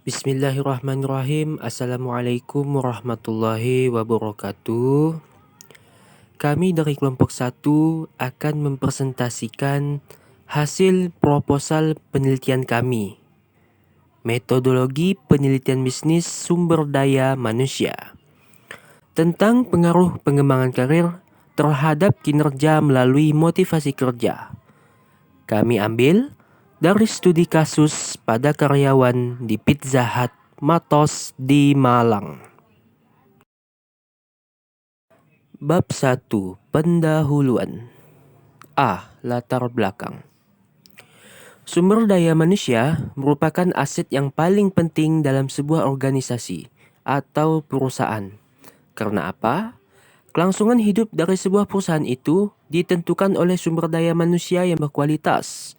Bismillahirrahmanirrahim. Assalamualaikum warahmatullahi wabarakatuh. Kami dari kelompok 1 akan mempresentasikan hasil proposal penelitian kami. Metodologi penelitian bisnis sumber daya manusia. Tentang pengaruh pengembangan karir terhadap kinerja melalui motivasi kerja. Kami ambil dari studi kasus pada karyawan di Pizza Hut Matos di Malang. Bab 1. Pendahuluan. A. Latar belakang. Sumber daya manusia merupakan aset yang paling penting dalam sebuah organisasi atau perusahaan. Karena apa? Kelangsungan hidup dari sebuah perusahaan itu ditentukan oleh sumber daya manusia yang berkualitas.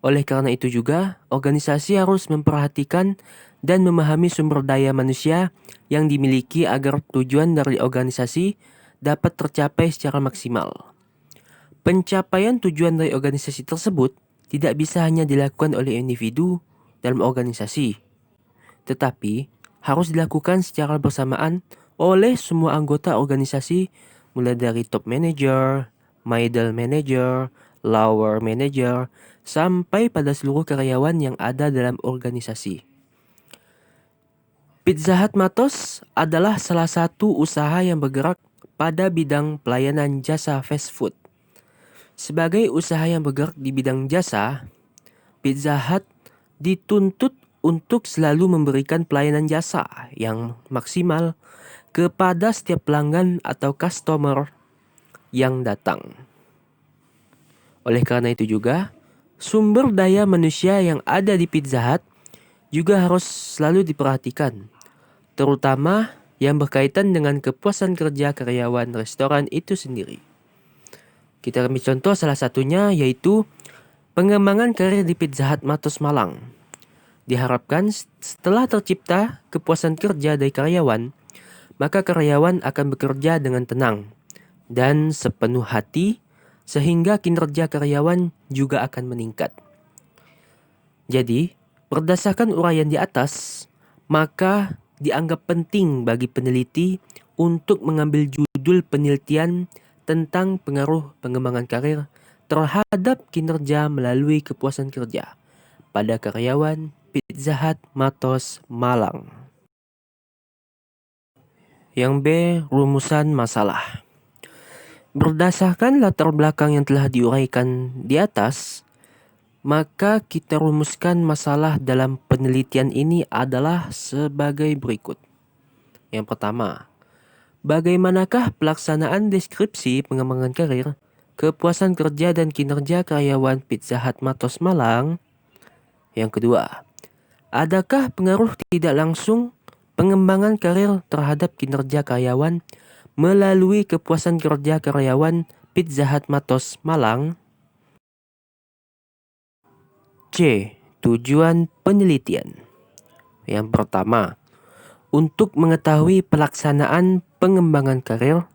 Oleh karena itu juga, organisasi harus memperhatikan dan memahami sumber daya manusia yang dimiliki agar tujuan dari organisasi dapat tercapai secara maksimal. Pencapaian tujuan dari organisasi tersebut tidak bisa hanya dilakukan oleh individu dalam organisasi, tetapi harus dilakukan secara bersamaan oleh semua anggota organisasi, mulai dari top manager, middle manager, lower manager, sampai pada seluruh karyawan yang ada dalam organisasi. Pizza Hut Matos adalah salah satu usaha yang bergerak pada bidang pelayanan jasa fast food. Sebagai usaha yang bergerak di bidang jasa, Pizza Hut dituntut untuk selalu memberikan pelayanan jasa yang maksimal kepada setiap pelanggan atau customer yang datang. Oleh karena itu juga, sumber daya manusia yang ada di Pizza Hut juga harus selalu diperhatikan, terutama yang berkaitan dengan kepuasan kerja karyawan restoran itu sendiri. Kita ambil contoh salah satunya yaitu pengembangan karir di Pizza Hut Matos Malang. Diharapkan setelah tercipta kepuasan kerja dari karyawan, maka karyawan akan bekerja dengan tenang dan sepenuh hati sehingga kinerja karyawan juga akan meningkat. Jadi, berdasarkan uraian di atas, maka dianggap penting bagi peneliti untuk mengambil judul penelitian tentang pengaruh pengembangan karir terhadap kinerja melalui kepuasan kerja pada karyawan Pizza Hut Matos Malang. Yang B. Rumusan masalah. Berdasarkan latar belakang yang telah diuraikan di atas, maka kita rumuskan masalah dalam penelitian ini adalah sebagai berikut. Yang pertama, bagaimanakah pelaksanaan deskripsi pengembangan karir, kepuasan kerja dan kinerja karyawan Pizza Hut Matos Malang? Yang kedua, adakah pengaruh tidak langsung pengembangan karir terhadap kinerja karyawan melalui kepuasan kerja karyawan Pizza Hut Matos Malang? C. Tujuan penelitian. Yang pertama, untuk mengetahui pelaksanaan pengembangan karir,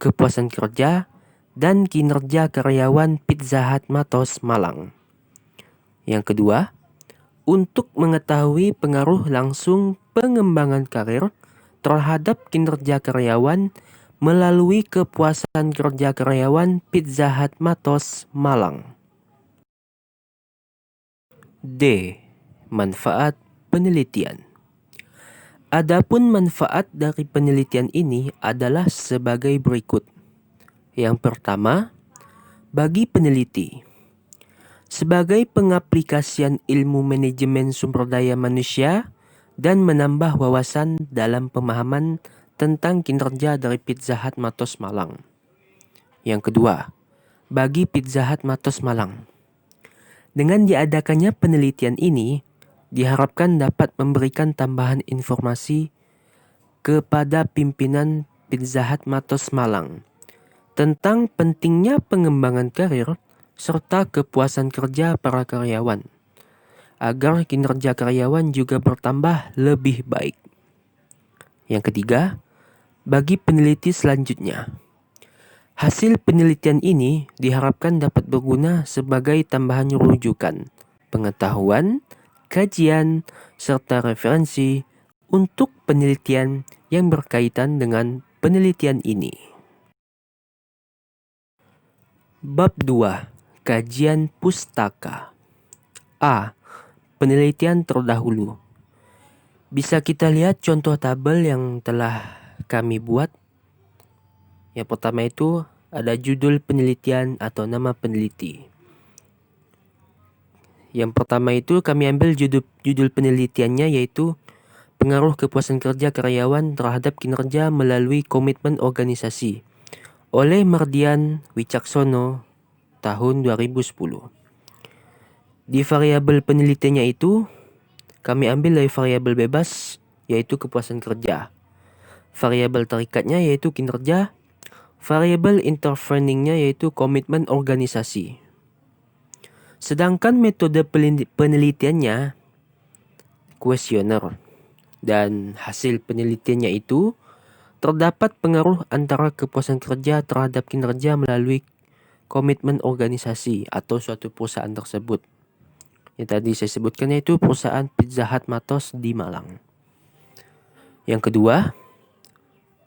kepuasan kerja, dan kinerja karyawan Pizza Hut Matos Malang. Yang kedua, untuk mengetahui pengaruh langsung pengembangan karir terhadap kinerja karyawan melalui kepuasan kerja karyawan Pizza Hut Matos Malang. D. Manfaat penelitian. Adapun manfaat dari penelitian ini adalah sebagai berikut. Yang pertama, bagi peneliti, sebagai pengaplikasian ilmu manajemen sumber daya manusia dan menambah wawasan dalam pemahaman tentang kinerja dari Pizza Hut Matos Malang. Yang kedua, bagi Pizza Hut Matos Malang, dengan diadakannya penelitian ini, diharapkan dapat memberikan tambahan informasi kepada pimpinan Pizza Hut Matos Malang tentang pentingnya pengembangan karir serta kepuasan kerja para karyawan, agar kinerja karyawan juga bertambah lebih baik. Yang ketiga, bagi peneliti selanjutnya, hasil penelitian ini diharapkan dapat berguna sebagai tambahan rujukan, pengetahuan, kajian, serta referensi untuk penelitian yang berkaitan dengan penelitian ini. Bab 2. Kajian pustaka. A. Penelitian terdahulu. Bisa kita lihat contoh tabel yang telah kami buat. Yang pertama itu ada judul penelitian atau nama peneliti. Yang pertama itu kami ambil judul penelitiannya, yaitu pengaruh kepuasan kerja karyawan terhadap kinerja melalui komitmen organisasi oleh Mardian Wicaksono tahun 2010. Di variabel penelitiannya itu kami ambil dari variabel bebas, yaitu kepuasan kerja. Variabel terikatnya yaitu kinerja. Variabel interveningnya yaitu komitmen organisasi. Sedangkan metode penelitiannya kuesioner, dan hasil penelitiannya itu terdapat pengaruh antara kepuasan kerja terhadap kinerja melalui komitmen organisasi atau suatu perusahaan tersebut. Yang tadi saya sebutkan yaitu perusahaan Pizza Hut Matos di Malang. Yang kedua,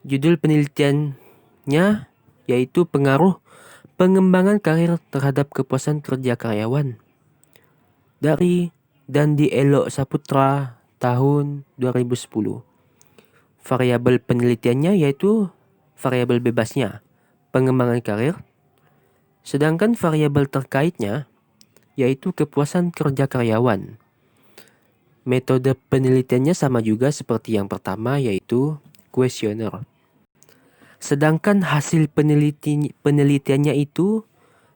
judul penelitiannya yaitu pengaruh pengembangan karir terhadap kepuasan kerja karyawan dari Dandi Elok Saputra tahun 2010. Variabel penelitiannya yaitu variabel bebasnya pengembangan karir, sedangkan variabel terkaitnya yaitu kepuasan kerja karyawan. Metode penelitiannya sama juga seperti yang pertama, yaitu kuesioner. Sedangkan hasil penelitiannya itu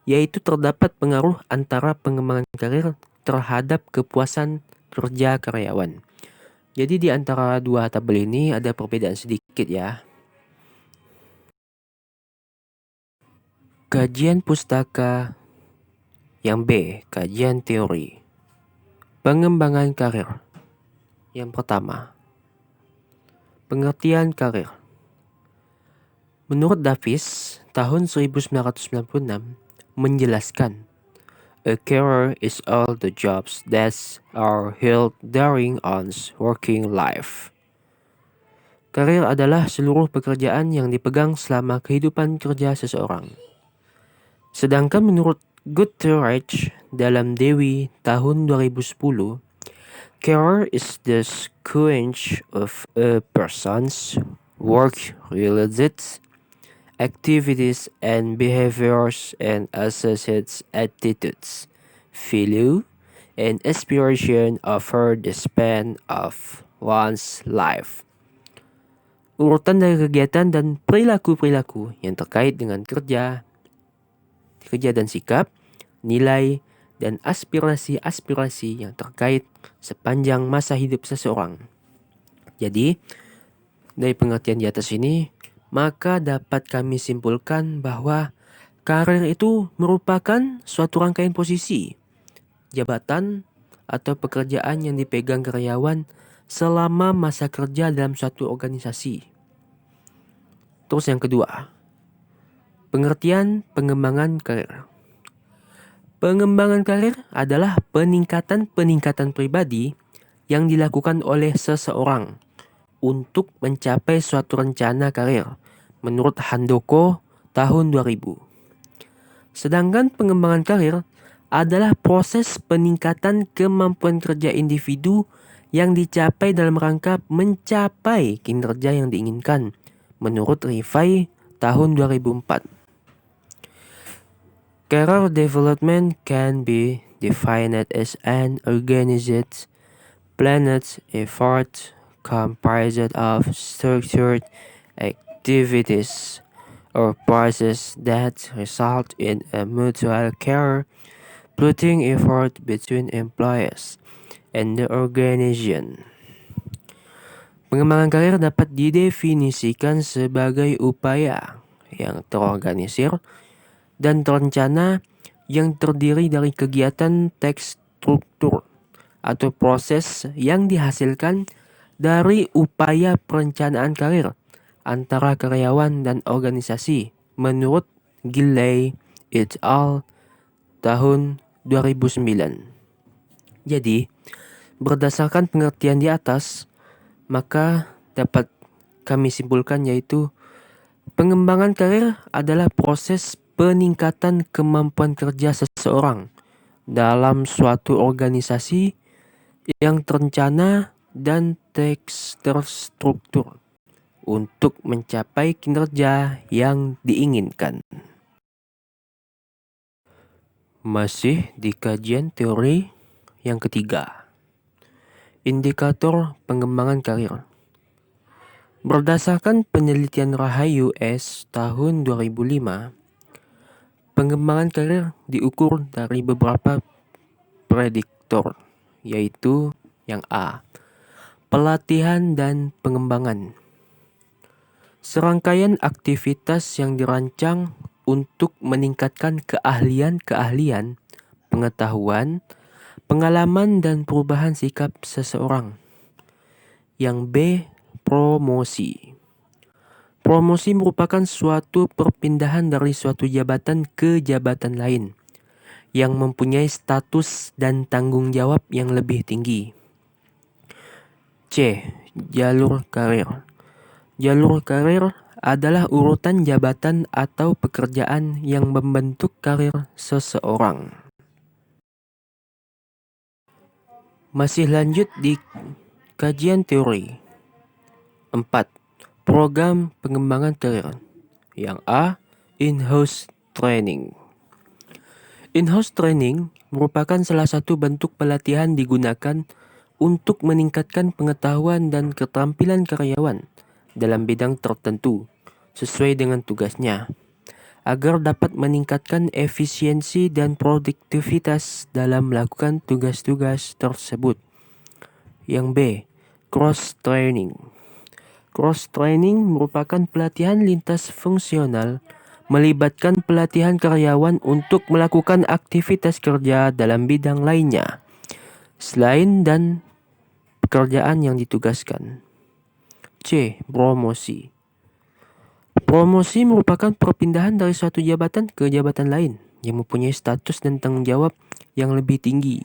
yaitu terdapat pengaruh antara pengembangan karir terhadap kepuasan kerja karyawan. Jadi di antara dua tabel ini ada perbedaan sedikit ya. Kajian pustaka. Yang B, kajian teori. Pengembangan karir. Yang pertama, pengertian karir. Menurut Davis, tahun 1996 menjelaskan, a career is all the jobs that are held during one's working life. Karir adalah seluruh pekerjaan yang dipegang selama kehidupan kerja seseorang. Sedangkan menurut Guterres dalam Dewi tahun 2010, career is the sequence of a person's work-related activities and behaviors and associated attitudes, value, and aspiration over the span of one's life. Urutan dari kegiatan dan perilaku-perilaku yang terkait dengan kerja dan sikap, nilai, dan aspirasi-aspirasi yang terkait sepanjang masa hidup seseorang. Jadi, dari pengertian di atas ini, maka dapat kami simpulkan bahwa karir itu merupakan suatu rangkaian posisi, jabatan, atau pekerjaan yang dipegang karyawan selama masa kerja dalam suatu organisasi. Terus yang kedua, pengertian pengembangan karir. Pengembangan karir adalah peningkatan pribadi yang dilakukan oleh seseorang untuk mencapai suatu rencana karir menurut Handoko tahun 2000. Sedangkan pengembangan karir adalah proses peningkatan kemampuan kerja individu yang dicapai dalam rangka mencapai kinerja yang diinginkan menurut Rifai tahun 2004. Career development can be defined as an organized, planned effort comprised of structured activities or processes that result in a mutual care, putting effort between employees and the organization. Pengembangan karir dapat didefinisikan sebagai upaya yang terorganisir dan terencana yang terdiri dari kegiatan tekstruktur atau proses yang dihasilkan dari upaya perencanaan karir antara karyawan dan organisasi menurut Gilley et al. Tahun 2009. Jadi, Berdasarkan pengertian di atas, maka dapat kami simpulkan yaitu pengembangan karir adalah proses peningkatan kemampuan kerja seseorang dalam suatu organisasi yang terencana dan terstruktur untuk mencapai kinerja yang diinginkan. Masih di kajian teori yang ketiga, indikator pengembangan karir. Berdasarkan penelitian Rahayu S. tahun 2005, pengembangan karir diukur dari beberapa prediktor, yaitu yang A, pelatihan dan pengembangan. Serangkaian aktivitas yang dirancang untuk meningkatkan keahlian-keahlian, pengetahuan, pengalaman, dan perubahan sikap seseorang. Yang B, promosi. Promosi merupakan suatu perpindahan dari suatu jabatan ke jabatan lain yang mempunyai status dan tanggung jawab yang lebih tinggi. C, jalur karir. Jalur karir adalah urutan jabatan atau pekerjaan yang membentuk karir seseorang. Masih lanjut di kajian teori. 4. Program pengembangan karir. Yang A, in-house training. In-house training merupakan salah satu bentuk pelatihan digunakan untuk meningkatkan pengetahuan dan keterampilan karyawan dalam bidang tertentu sesuai dengan tugasnya, agar dapat meningkatkan efisiensi dan produktivitas dalam melakukan tugas-tugas tersebut. Yang B, cross-training. Cross-training merupakan pelatihan lintas fungsional melibatkan pelatihan karyawan untuk melakukan aktivitas kerja dalam bidang lainnya selain dan pekerjaan yang ditugaskan. C, promosi. Promosi merupakan perpindahan dari suatu jabatan ke jabatan lain yang mempunyai status dan tanggung jawab yang lebih tinggi,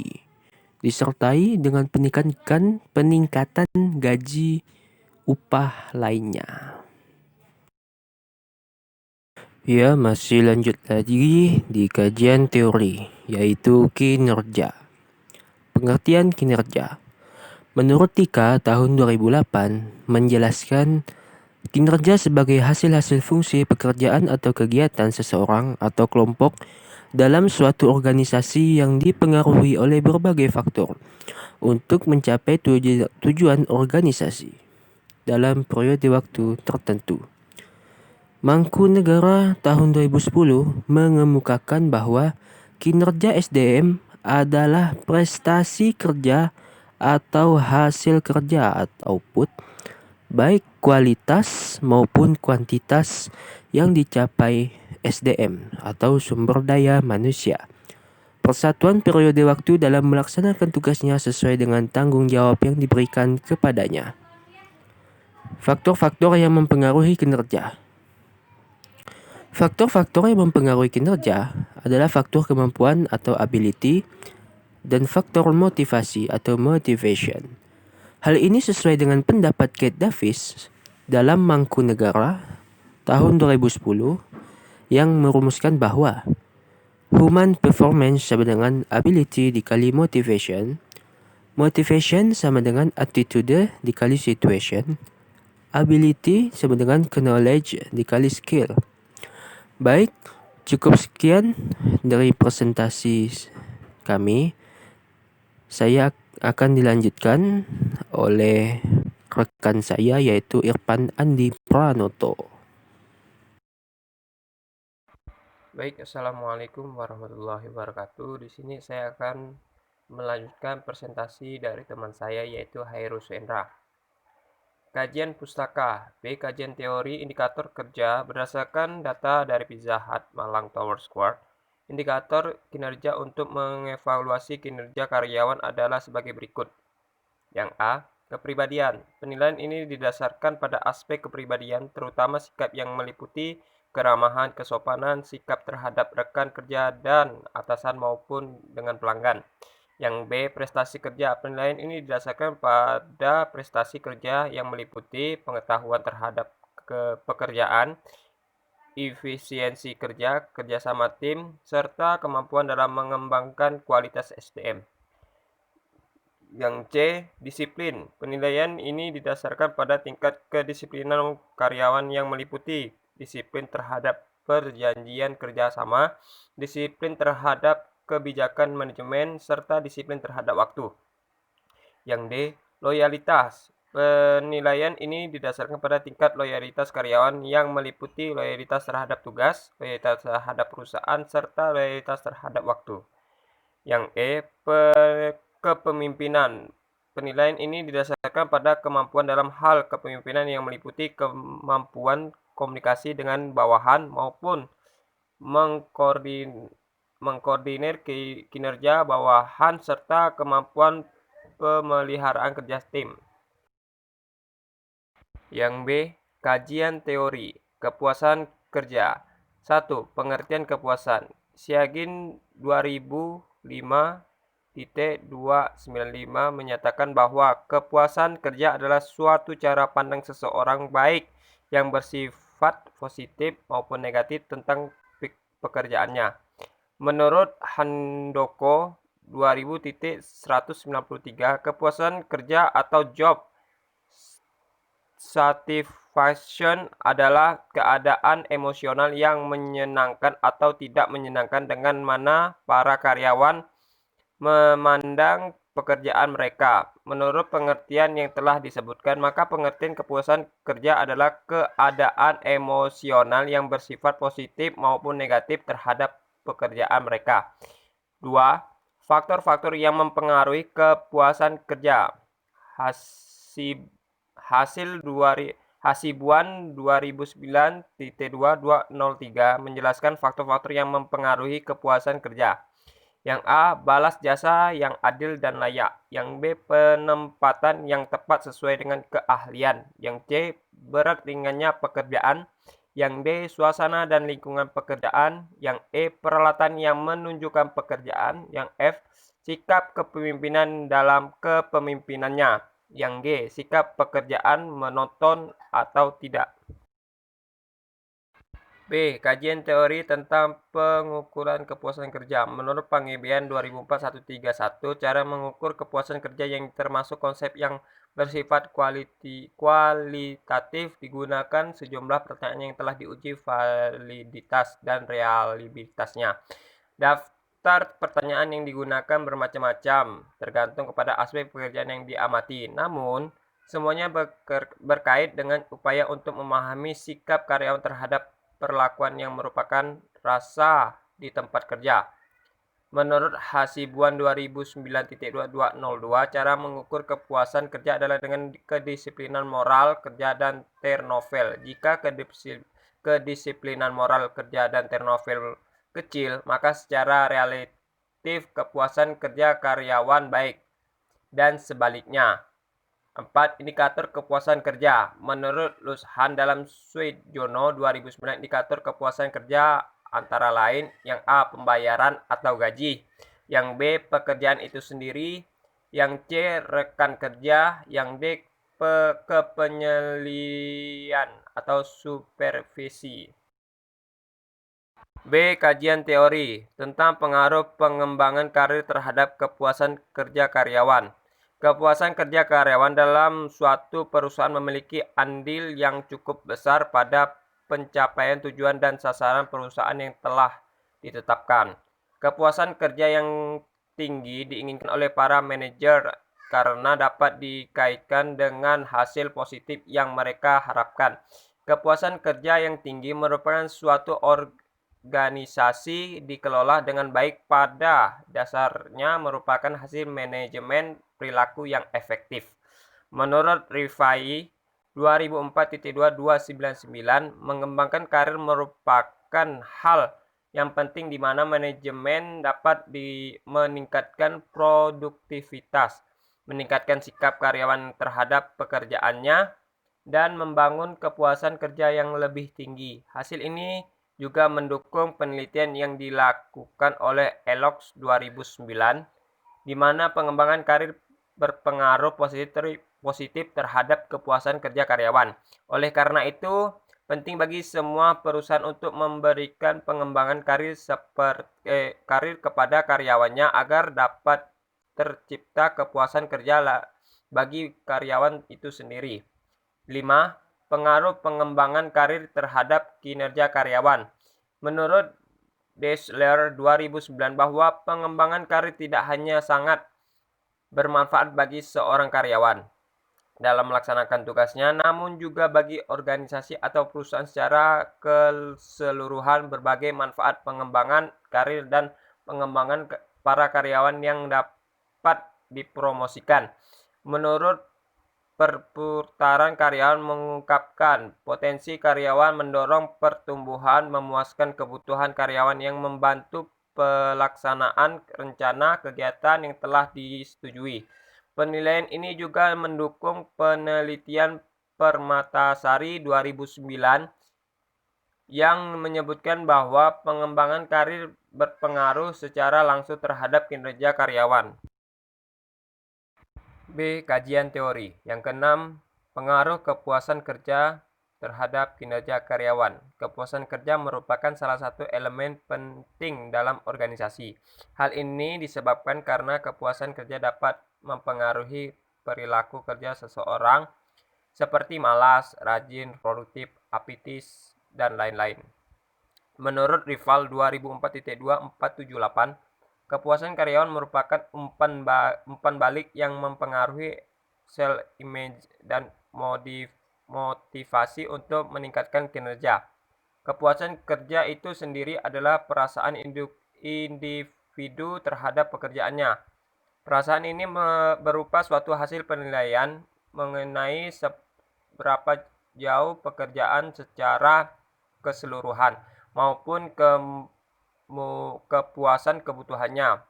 disertai dengan peningkatan gaji upah lainnya. Ya, masih lanjut lagi di kajian teori, yaitu kinerja. Pengertian kinerja. Menurut Tika tahun 2008 menjelaskan kinerja sebagai hasil-hasil fungsi pekerjaan atau kegiatan seseorang atau kelompok dalam suatu organisasi yang dipengaruhi oleh berbagai faktor untuk mencapai tujuan organisasi dalam periode waktu tertentu. Mangkunegara tahun 2010 mengemukakan bahwa kinerja SDM adalah prestasi kerja atau hasil kerja atau output, baik kualitas maupun kuantitas yang dicapai SDM atau sumber daya manusia. Persatuan periode waktu dalam melaksanakan tugasnya sesuai dengan tanggung jawab yang diberikan kepadanya. Faktor-faktor yang mempengaruhi kinerja. Faktor-faktor yang mempengaruhi kinerja adalah faktor kemampuan atau ability dan faktor motivasi atau motivation. Hal ini sesuai dengan pendapat Kate Davis dalam Mangkunegara tahun 2010 yang merumuskan bahwa human performance sama dengan ability dikali motivation, motivation sama dengan attitude dikali situation, ability sama dengan knowledge dikali skill. Baik, cukup sekian dari presentasi kami. Saya akan dilanjutkan oleh rekan saya yaitu Irfan Andi Pranoto. Baik, Assalamualaikum warahmatullahi wabarakatuh. Di sini saya akan melanjutkan presentasi dari teman saya yaitu Hairus Endra. Kajian pustaka B. Kajian teori indikator kerja berdasarkan data dari Pizza Hut Malang Tower Square. Indikator kinerja untuk mengevaluasi kinerja karyawan adalah sebagai berikut. Yang A. Kepribadian. Penilaian ini didasarkan pada aspek kepribadian, terutama sikap yang meliputi keramahan, kesopanan, sikap terhadap rekan kerja dan atasan maupun dengan pelanggan. Yang B, prestasi kerja. Penilaian ini didasarkan pada prestasi kerja yang meliputi pengetahuan terhadap pekerjaan, efisiensi kerja, kerjasama tim, serta kemampuan dalam mengembangkan kualitas SDM. Yang C, disiplin. Penilaian ini didasarkan pada tingkat kedisiplinan karyawan yang meliputi disiplin terhadap perjanjian kerjasama, disiplin terhadap kebijakan manajemen, serta disiplin terhadap waktu. Yang D, loyalitas. Penilaian ini didasarkan pada tingkat loyalitas karyawan yang meliputi loyalitas terhadap tugas, loyalitas terhadap perusahaan, serta loyalitas terhadap waktu. Yang E, kepemimpinan. Penilaian ini didasarkan pada kemampuan dalam hal kepemimpinan yang meliputi kemampuan komunikasi dengan bawahan maupun mengkoordinir kinerja bawahan serta kemampuan pemeliharaan kerja tim. Yang B, kajian teori kepuasan kerja. 1. Pengertian kepuasan. Siagin 2005-295 menyatakan bahwa kepuasan kerja adalah suatu cara pandang seseorang baik yang bersifat positif maupun negatif tentang pekerjaannya. Menurut Handoko 2000-193, kepuasan kerja atau job satisfaction adalah keadaan emosional yang menyenangkan atau tidak menyenangkan dengan mana para karyawan memandang pekerjaan mereka. Menurut pengertian yang telah disebutkan, maka pengertian kepuasan kerja adalah keadaan emosional yang bersifat positif maupun negatif terhadap pekerjaan mereka. 2. Faktor-faktor yang mempengaruhi kepuasan kerja. Hasibuan 2009-2203 menjelaskan faktor-faktor yang mempengaruhi kepuasan kerja. Yang A, balas jasa yang adil dan layak. Yang B, penempatan yang tepat sesuai dengan keahlian. Yang C, berat ringannya pekerjaan. Yang D, suasana dan lingkungan pekerjaan. Yang E, peralatan yang menunjukkan pekerjaan. Yang F, sikap kepemimpinan dalam kepemimpinannya. Yang G, sikap pekerjaan monoton atau tidak. B. Kajian teori tentang pengukuran kepuasan kerja. Menurut Panggibean 2004-131, cara mengukur kepuasan kerja yang termasuk konsep yang bersifat kualitatif digunakan sejumlah pertanyaan yang telah diuji validitas dan reliabilitasnya. Daftar pertanyaan yang digunakan bermacam-macam, tergantung kepada aspek pekerjaan yang diamati. Namun, semuanya berkait dengan upaya untuk memahami sikap karyawan terhadap perlakuan yang merupakan rasa di tempat kerja. Menurut Hasibuan 2009-2202, cara mengukur kepuasan kerja adalah dengan kedisiplinan moral kerja dan turnover. Jika kedisiplinan moral kerja dan turnover kecil, maka secara relatif kepuasan kerja karyawan baik, dan sebaliknya. 4. Indikator kepuasan kerja. Menurut Lushan dalam Suejono 2009, indikator kepuasan kerja antara lain yang A, pembayaran atau gaji. Yang B, pekerjaan itu sendiri. Yang C, rekan kerja. Yang D, kepenyelian atau supervisi. B. Kajian teori tentang pengaruh pengembangan karir terhadap kepuasan kerja karyawan. Kepuasan kerja karyawan dalam suatu perusahaan memiliki andil yang cukup besar pada pencapaian tujuan dan sasaran perusahaan yang telah ditetapkan. Kepuasan kerja yang tinggi diinginkan oleh para manajer karena dapat dikaitkan dengan hasil positif yang mereka harapkan. Kepuasan kerja yang tinggi merupakan suatu organisasi dikelola dengan baik pada dasarnya merupakan hasil manajemen perilaku yang efektif. Menurut Rifai 2004-2299, mengembangkan karir merupakan hal yang penting di mana manajemen dapat meningkatkan produktivitas, meningkatkan sikap karyawan terhadap pekerjaannya, dan membangun kepuasan kerja yang lebih tinggi. Hasil ini juga mendukung penelitian yang dilakukan oleh Elox 2009 di mana pengembangan karir berpengaruh positif terhadap kepuasan kerja karyawan. Oleh karena itu, penting bagi semua perusahaan untuk memberikan pengembangan karir kepada karyawannya agar dapat tercipta kepuasan kerja bagi karyawan itu sendiri. 5. Pengaruh pengembangan karir terhadap kinerja karyawan. Menurut Dassler 2009 bahwa pengembangan karir tidak hanya sangat bermanfaat bagi seorang karyawan dalam melaksanakan tugasnya, namun juga bagi organisasi atau perusahaan secara keseluruhan. Berbagai manfaat pengembangan karir dan pengembangan para karyawan yang dapat dipromosikan. Menurut Perputaran Karyawan mengungkapkan potensi karyawan mendorong pertumbuhan, memuaskan kebutuhan karyawan yang membantu pelaksanaan rencana kegiatan yang telah disetujui. Penilaian ini juga mendukung penelitian Permatasari 2009 yang menyebutkan bahwa pengembangan karir berpengaruh secara langsung terhadap kinerja karyawan. B. Kajian teori. Yang keenam, pengaruh kepuasan kerja terhadap kinerja karyawan. Kepuasan kerja merupakan salah satu elemen penting dalam organisasi. Hal ini disebabkan karena kepuasan kerja dapat mempengaruhi perilaku kerja seseorang seperti malas, rajin, produktif, apatis, dan lain-lain. Menurut Rival 2004.2478, kepuasan karyawan merupakan umpan balik yang mempengaruhi self-image dan motivasi untuk meningkatkan kinerja. Kepuasan kerja itu sendiri adalah perasaan individu terhadap pekerjaannya. Perasaan ini berupa suatu hasil penilaian mengenai seberapa jauh pekerjaan secara keseluruhan maupun kepuasan kebutuhannya.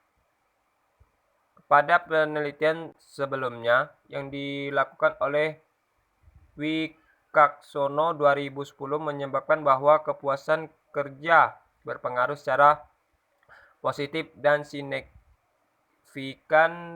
Pada penelitian sebelumnya yang dilakukan oleh Wicaksono 2010 menyebabkan bahwa kepuasan kerja berpengaruh secara positif dan signifikan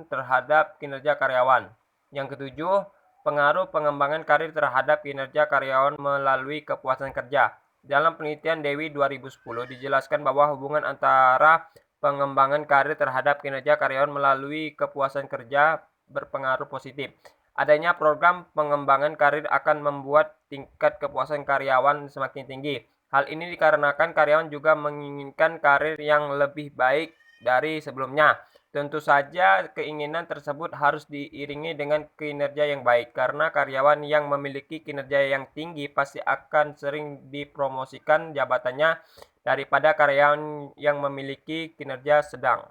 terhadap kinerja karyawan. Yang ketujuh, pengaruh pengembangan karir terhadap kinerja karyawan melalui kepuasan kerja. Dalam penelitian Dewi 2010 dijelaskan bahwa hubungan antara pengembangan karir terhadap kinerja karyawan melalui kepuasan kerja berpengaruh positif. Adanya program pengembangan karir akan membuat tingkat kepuasan karyawan semakin tinggi. Hal ini dikarenakan karyawan juga menginginkan karir yang lebih baik dari sebelumnya. Tentu saja keinginan tersebut harus diiringi dengan kinerja yang baik, karena karyawan yang memiliki kinerja yang tinggi pasti akan sering dipromosikan jabatannya daripada karyawan yang memiliki kinerja sedang.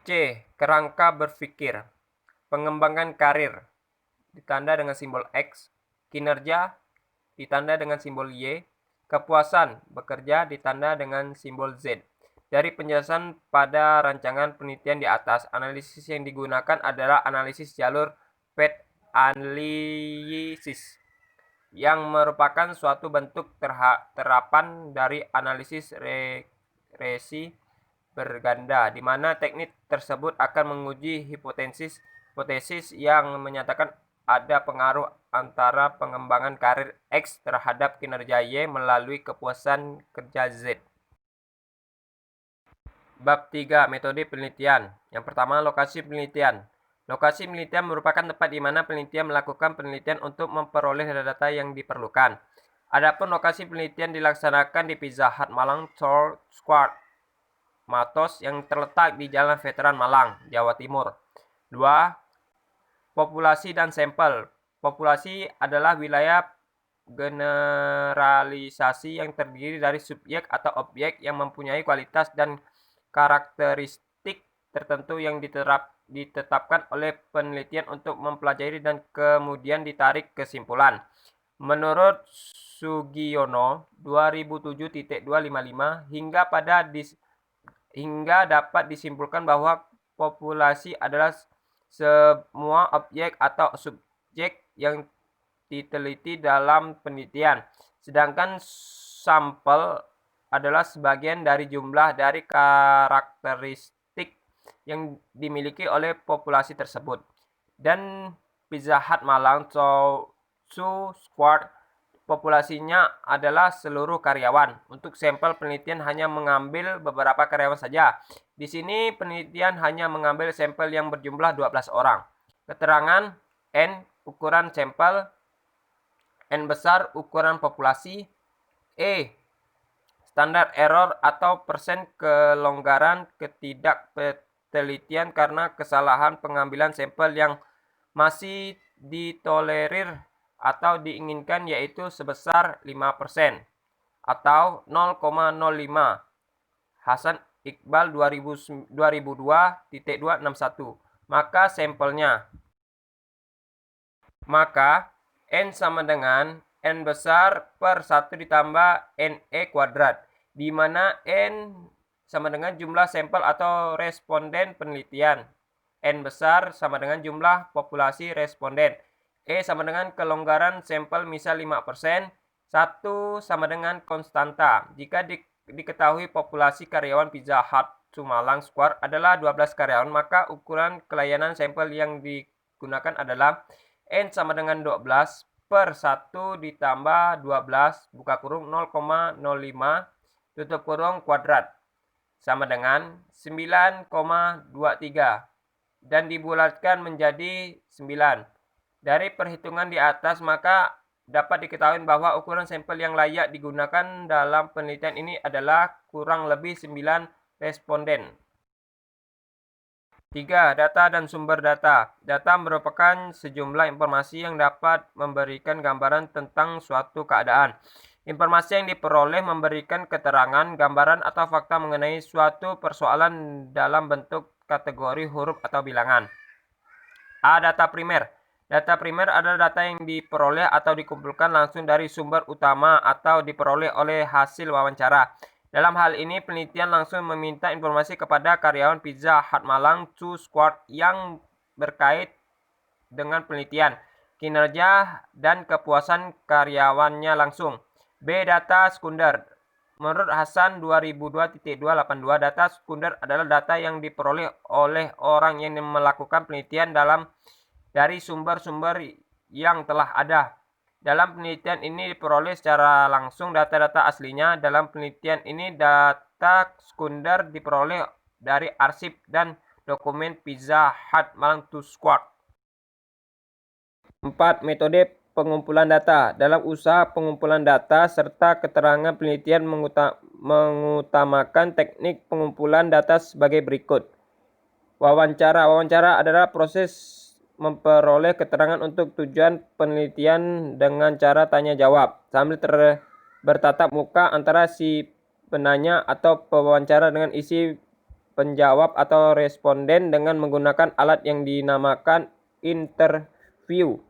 C. Kerangka berpikir. Pengembangan karir ditanda dengan simbol X, kinerja ditanda dengan simbol Y, kepuasan bekerja ditanda dengan simbol Z. Dari penjelasan pada rancangan penelitian di atas, analisis yang digunakan adalah analisis jalur path analysis, yang merupakan suatu bentuk terapan dari analisis regresi berganda, di mana teknik tersebut akan menguji hipotesis yang menyatakan ada pengaruh antara pengembangan karir X terhadap kinerja Y melalui kepuasan kerja Z. Bab 3. Metode penelitian. Yang pertama, lokasi penelitian. Lokasi penelitian merupakan tempat di mana penelitian melakukan penelitian untuk memperoleh data yang diperlukan. Adapun lokasi penelitian dilaksanakan di Pizza Hut Malang Tour Square Matos yang terletak di Jalan Veteran Malang, Jawa Timur. 2. Populasi dan sampel. Populasi adalah wilayah generalisasi yang terdiri dari subjek atau objek yang mempunyai kualitas dan karakteristik tertentu yang ditetapkan oleh penelitian untuk mempelajari dan kemudian ditarik kesimpulan. Menurut Sugiono 2007.255, hingga dapat disimpulkan bahwa populasi adalah semua objek atau subjek yang diteliti dalam penelitian, sedangkan sampel adalah sebagian dari jumlah dari karakteristik yang dimiliki oleh populasi tersebut. Dan Pizza Hut Malang Zoo Squad populasinya adalah seluruh karyawan. Untuk sampel penelitian hanya mengambil beberapa karyawan saja. Di sini penelitian hanya mengambil sampel yang berjumlah 12 orang. Keterangan N ukuran sampel, N besar ukuran populasi, E standar error atau persen kelonggaran ketidaktelitian karena kesalahan pengambilan sampel yang masih ditolerir atau diinginkan, yaitu sebesar 5% atau 0,05. Hasan Iqbal 2002.261. Maka sampelnya. Maka N sama dengan N besar per 1 ditambah NE kuadrat, di mana N sama dengan jumlah sampel atau responden penelitian. N besar sama dengan jumlah populasi responden. E sama dengan kelonggaran sampel misal 5%. 1 sama dengan konstanta. Jika diketahui populasi karyawan Pizza Hut Sumalang Square adalah 12 karyawan, maka ukuran kelayanan sampel yang digunakan adalah N sama dengan 12 per 1 ditambah 12 buka kurung 0,05 tutup kurung kuadrat sama dengan 9,23 dan dibulatkan menjadi 9. Dari perhitungan di atas maka dapat diketahui bahwa ukuran sampel yang layak digunakan dalam penelitian ini adalah kurang lebih 9 responden. 3. Data dan sumber data. Data merupakan sejumlah informasi yang dapat memberikan gambaran tentang suatu keadaan. Informasi yang diperoleh memberikan keterangan, gambaran, atau fakta mengenai suatu persoalan dalam bentuk kategori huruf atau bilangan. A. Data primer. Data primer adalah data yang diperoleh atau dikumpulkan langsung dari sumber utama atau diperoleh oleh hasil wawancara. Dalam hal ini, penelitian langsung meminta informasi kepada karyawan Pizza Hut Malang Zoo Squad yang berkait dengan penelitian, kinerja, dan kepuasan karyawannya langsung. B. Data sekunder. Menurut Hasan 2002.282, data sekunder adalah data yang diperoleh oleh orang yang melakukan penelitian dari sumber-sumber yang telah ada. Dalam penelitian ini diperoleh secara langsung data-data aslinya. Dalam penelitian ini data sekunder diperoleh dari arsip dan dokumen Pizza Hut Malang Zoo Squad. 4. Metode pengumpulan data. Dalam usaha pengumpulan data serta keterangan penelitian mengutamakan teknik pengumpulan data sebagai berikut. Wawancara. Wawancara adalah proses memperoleh keterangan untuk tujuan penelitian dengan cara tanya jawab sambil bertatap muka antara si penanya atau pewawancara dengan isi penjawab atau responden dengan menggunakan alat yang dinamakan interview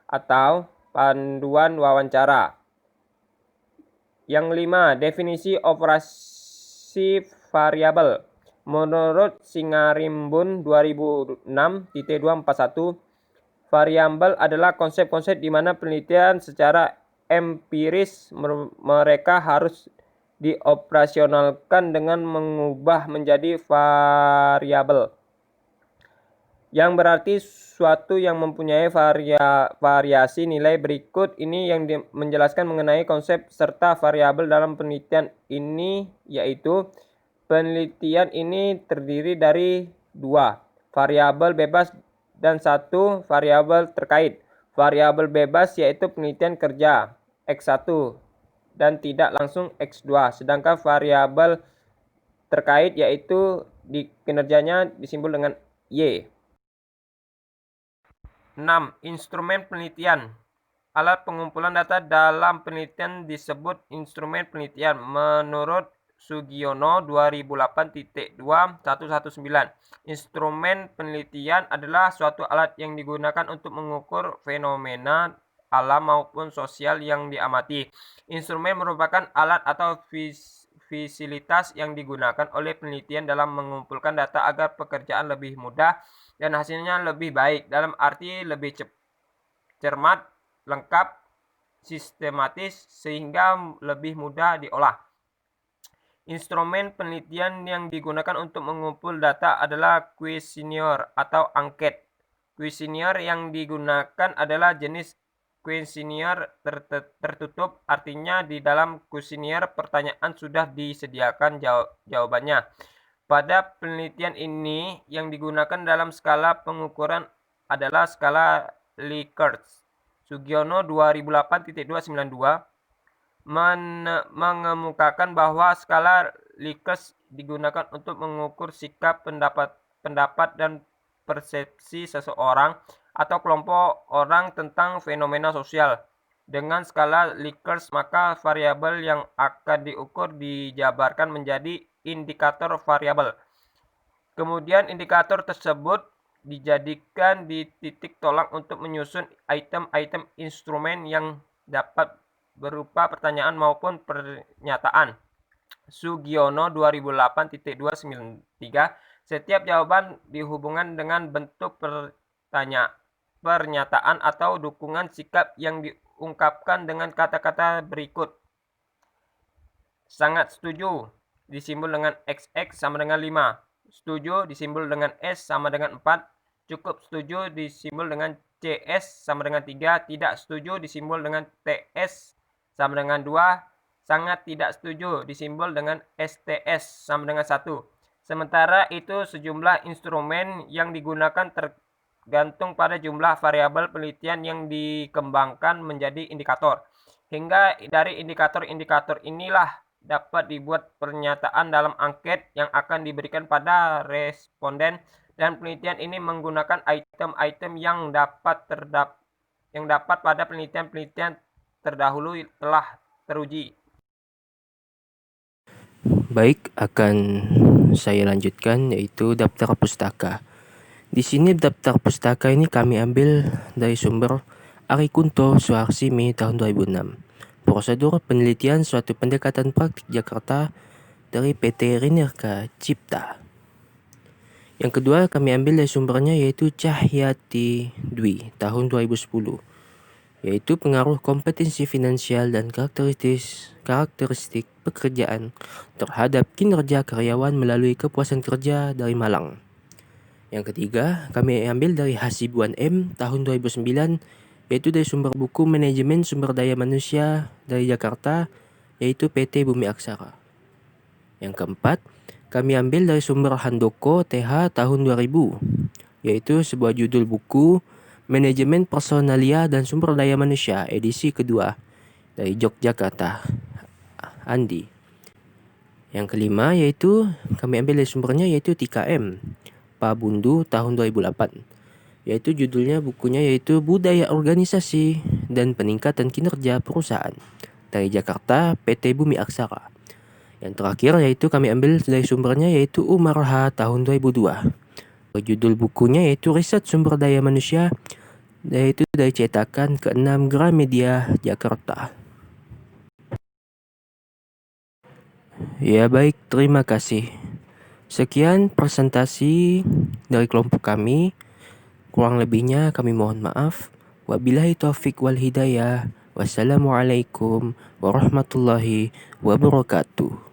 atau panduan wawancara. Yang 5. Definisi operasi variabel. Menurut Singarimbun 2006.241, variabel adalah konsep-konsep di mana penelitian secara empiris mereka harus dioperasionalkan dengan mengubah menjadi variabel. Yang berarti suatu yang mempunyai variasi nilai. Berikut ini yang menjelaskan mengenai konsep serta variabel dalam penelitian ini, yaitu penelitian ini terdiri dari 2 variabel bebas dan 1 variabel terkait. Variabel bebas yaitu penelitian kerja X1 dan tidak langsung X2, sedangkan variabel terkait yaitu di kinerjanya disimbol dengan Y. 6. Instrumen penelitian. Alat pengumpulan data dalam penelitian disebut instrumen penelitian. Menurut Sugiono 2008.2119, instrumen penelitian adalah suatu alat yang digunakan untuk mengukur fenomena alam maupun sosial yang diamati. Instrumen merupakan alat atau fasilitas yang digunakan oleh penelitian dalam mengumpulkan data agar pekerjaan lebih mudah dan hasilnya lebih baik, dalam arti lebih cermat, lengkap, sistematis, sehingga lebih mudah diolah. Instrumen penelitian yang digunakan untuk mengumpul data adalah kuesioner atau angket. Kuesioner yang digunakan adalah jenis kuesioner tertutup, artinya di dalam kuesioner pertanyaan sudah disediakan jawabannya. Pada penelitian ini yang digunakan dalam skala pengukuran adalah skala Likert. Sugiono 2008.292 mengemukakan bahwa skala Likert digunakan untuk mengukur sikap, pendapat dan persepsi seseorang atau kelompok orang tentang fenomena sosial. Dengan skala Likert, maka variabel yang akan diukur dijabarkan menjadi indikator variabel. Kemudian indikator tersebut dijadikan di titik tolak untuk menyusun item-item instrumen yang dapat berupa pertanyaan maupun pernyataan. Sugiono 2008.293 Setiap jawaban dihubungkan dengan bentuk pernyataan atau dukungan sikap yang diungkapkan dengan kata-kata berikut. Sangat setuju disimbol dengan XX sama dengan 5. Setuju disimbol dengan S sama dengan 4. Cukup setuju disimbol dengan CS sama dengan 3. Tidak setuju disimbol dengan TS sama dengan 2. Sangat tidak setuju disimbol dengan STS sama dengan 1. Sementara itu sejumlah instrumen yang digunakan tergantung pada jumlah variabel penelitian yang dikembangkan menjadi indikator. Hingga dari indikator-indikator inilah dapat dibuat pernyataan dalam angket yang akan diberikan pada responden, dan penelitian ini menggunakan item-item yang dapat pada penelitian-penelitian terdahulu telah teruji. Baik, akan saya lanjutkan yaitu daftar pustaka. Di sini daftar pustaka ini kami ambil dari sumber Ari Kunto Suharsimi tahun 2006. Prosedur penelitian suatu pendekatan praktik Jakarta dari PT Rinerka Cipta. Yang kedua kami ambil dari sumbernya yaitu Cahyati Dwi tahun 2010, yaitu pengaruh kompetensi finansial dan karakteristik pekerjaan terhadap kinerja karyawan melalui kepuasan kerja dari Malang. Yang ketiga kami ambil dari Hasibuan M tahun 2009, yaitu dari sumber buku Manajemen Sumber Daya Manusia dari Jakarta, yaitu PT Bumi Aksara. Yang keempat, kami ambil dari sumber Handoko TH tahun 2000, yaitu sebuah judul buku Manajemen Personalia dan Sumber Daya Manusia edisi kedua dari Yogyakarta, Andi. Yang kelima yaitu kami ambil dari sumbernya yaitu Tika M Pak Bundu tahun 2008, yaitu judulnya bukunya yaitu Budaya Organisasi dan Peningkatan Kinerja Perusahaan dari Jakarta PT Bumi Aksara. Yang terakhir yaitu kami ambil dari sumbernya yaitu Umar H tahun 2002. Judul bukunya yaitu Riset Sumber Daya Manusia, yaitu dari cetakan ke-6 Gramedia Jakarta. Ya baik, terima kasih. Sekian presentasi dari kelompok kami. Kurang lebihnya kami mohon maaf. Wabillahi taufik wal hidayah. Wassalamualaikum warahmatullahi wabarakatuh.